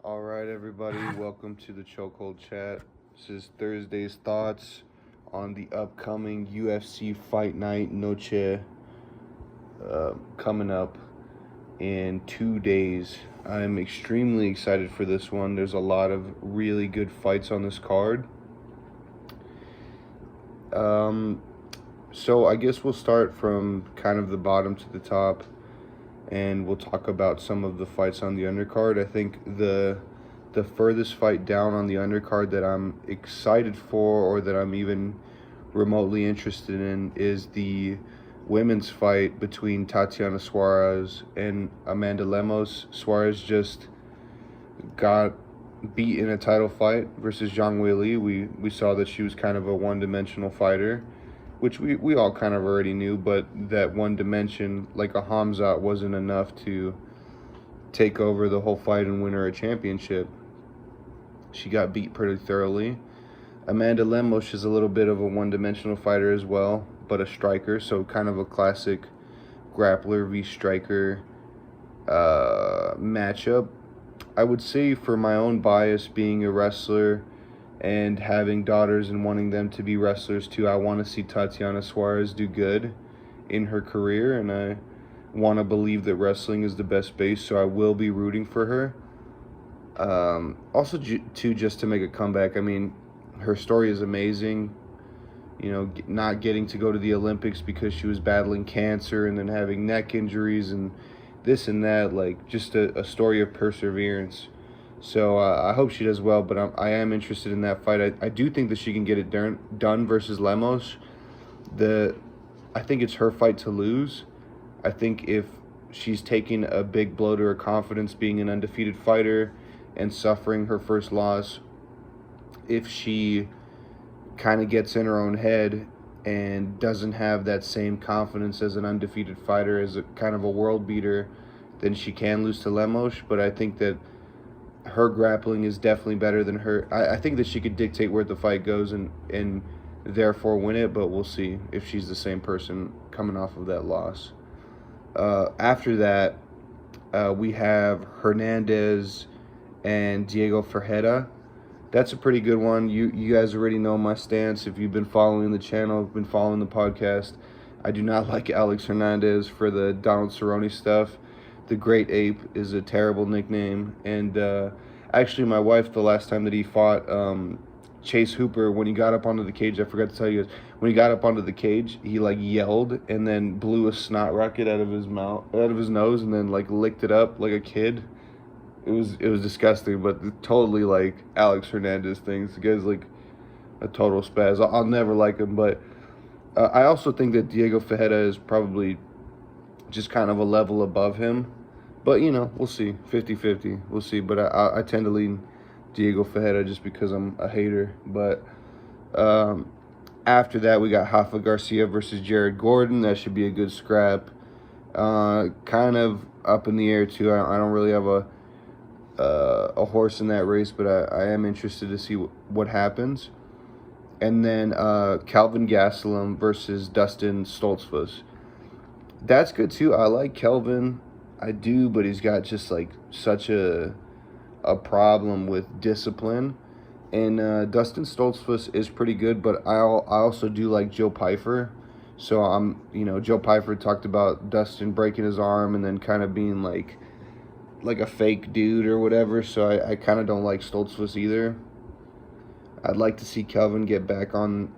All right, everybody, welcome to the Chokehold Chat. This is Thursday's thoughts on the upcoming UFC Fight Night Noche coming up in 2 days. I'm extremely excited for this one. There's a lot of really good fights on this card. So I guess we'll start from kind of the bottom to the top, and we'll talk about some of the fights on the undercard. I think the furthest fight down on the undercard that I'm excited for, or that I'm even remotely interested in, is the women's fight between Tatiana Suarez and Amanda Lemos. Suarez just got beat in a title fight versus Zhang Weili. We saw that she was kind of a one-dimensional fighter, which we all kind of already knew, but that one dimension, like a Hamzat, wasn't enough to take over the whole fight and win her a championship. She got beat pretty thoroughly. Amanda Lemos is a little bit of a one-dimensional fighter as well, but a striker, so kind of a classic grappler v striker matchup. I would say, for my own bias, being a wrestler and having daughters and wanting them to be wrestlers too, I want to see Tatiana Suarez do good in her career, and I want to believe that wrestling is the best base, so I will be rooting for her. Also, too, just to make a comeback. I mean, her story is amazing. You know, not getting to go to the Olympics because she was battling cancer and then having neck injuries and this and that. Like, just a story of perseverance. So I hope she does well, but I am interested in that fight. I do think that she can get it done versus Lemos. I think it's her fight to lose. I think if she's taking a big blow to her confidence, being an undefeated fighter and suffering her first loss, if she kind of gets in her own head and doesn't have that same confidence as an undefeated fighter, as a kind of a world beater, then she can lose to Lemos. But I think that her grappling is definitely better than her. I think that she could dictate where the fight goes and therefore win it, but we'll see if she's the same person coming off of that loss. After that, we have Hernandez and Diego Ferreira. That's a pretty good one. You guys already know my stance. If you've been following the channel, been following the podcast, I do not like Alex Hernandez for the Donald Cerrone stuff. The Great Ape is a terrible nickname. And actually, my wife, the last time that he fought Chase Hooper, when he got up onto the cage, I forgot to tell you guys, when he got up onto the cage, he like yelled and then blew a snot rocket out of his nose, and then like licked it up like a kid. It was disgusting, but totally like Alex Hernandez things. The guy's like a total spaz. I'll never like him, but I also think that Diego Ferreira is probably just kind of a level above him. But, you know, we'll see. 50-50. We'll see. But I tend to lean Diego Ferreira just because I'm a hater. But after that, we got Rafa Garcia versus Jared Gordon. That should be a good scrap. Kind of up in the air, too. I don't really have a horse in that race, but I am interested to see what happens. And then Kelvin Gastelum versus Dustin Stoltzfus. That's good too. I like Kelvin. I do, but he's got just like such a problem with discipline. And Dustin Stoltzfus is pretty good, but I also do like Joe Pyfer. So Joe Pyfer talked about Dustin breaking his arm and then kind of being like a fake dude or whatever. So I kind of don't like Stoltzfus either. I'd like to see Kelvin get back on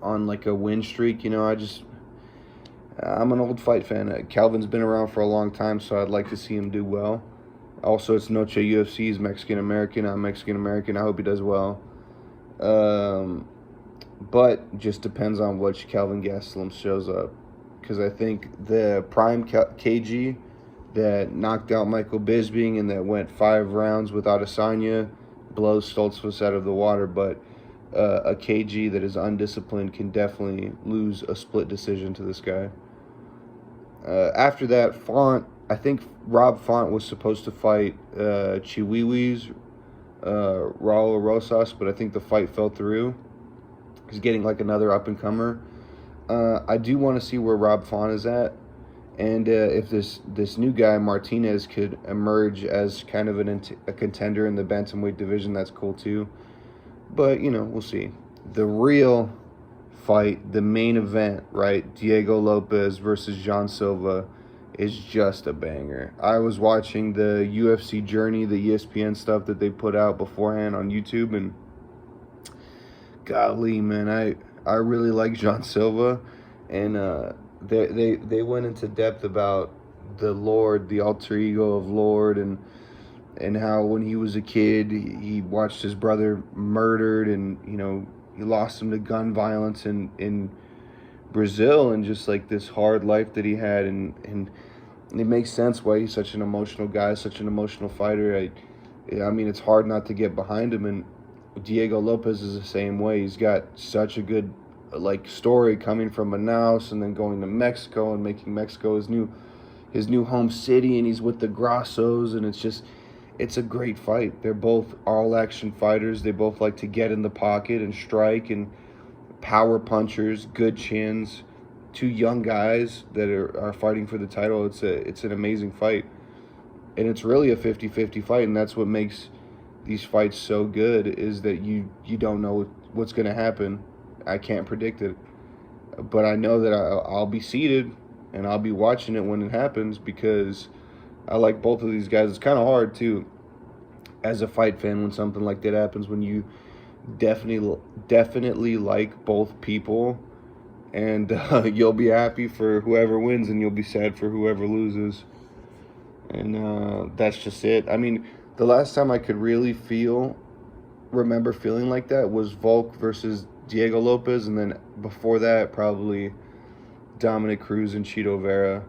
like a win streak. You know, I'm an old fight fan. Calvin's been around for a long time, so I'd like to see him do well. Also, it's Noche UFC. He's Mexican-American. I'm Mexican-American. I hope he does well. But just depends on which Kelvin Gastelum shows up. Because I think the prime KG that knocked out Michael Bisping and that went 5 rounds without Adesanya blows Stoltzfus out of the water. But a KG that is undisciplined can definitely lose a split decision to this guy. After that, Font, I think Rob Font was supposed to fight Chihuihui's Raul Rosas, but I think the fight fell through. He's getting like another up-and-comer. I do want to see where Rob Font is at, And if this new guy Martinez could emerge as kind of a contender in the bantamweight division, that's cool too. But we'll see. The real fight, the main event, right? Diego Lopez versus John Silva is just a banger. I was watching the UFC Journey, the ESPN stuff that they put out beforehand on YouTube, and golly, man, I really like John Silva, and they went into depth about the Lord, the alter ego of Lord, and how when he was a kid he watched his brother murdered, and he lost him to gun violence in Brazil, and just like this hard life that he had, and it makes sense why he's such an emotional guy, such an emotional fighter. I mean, it's hard not to get behind him, and Diego Lopez is the same way. He's got such a good story coming from Manaus and then going to Mexico and making Mexico his new home city, and he's with the Grassos, and it's a great fight. They're both all-action fighters. They both like to get in the pocket and strike, and power punchers, good chins. Two young guys that are fighting for the title. It's an amazing fight. And it's really a 50-50 fight, and that's what makes these fights so good, is that you don't know what's going to happen. I can't predict it. But I know that I'll be seated, and I'll be watching it when it happens, because I like both of these guys. It's kind of hard, too, as a fight fan, when something like that happens, when you definitely like both people, and you'll be happy for whoever wins, and you'll be sad for whoever loses. And that's just it. I mean, the last time I could really remember feeling like that was Volk versus Diego Lopez, and then before that, probably Dominic Cruz and Chito Vera.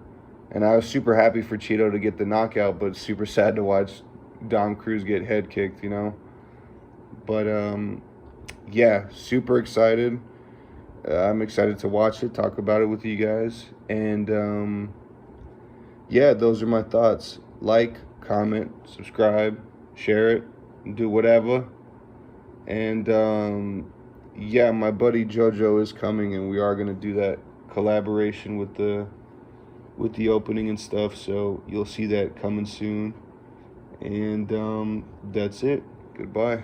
And I was super happy for Chito to get the knockout, but super sad to watch Dom Cruz get head kicked, But, yeah, super excited. I'm excited to watch it, talk about it with you guys. And, yeah, those are my thoughts. Like, comment, subscribe, share it, do whatever. And, yeah, my buddy JoJo is coming, and we are going to do that collaboration with the opening and stuff. So you'll see that coming soon. And that's it. Goodbye.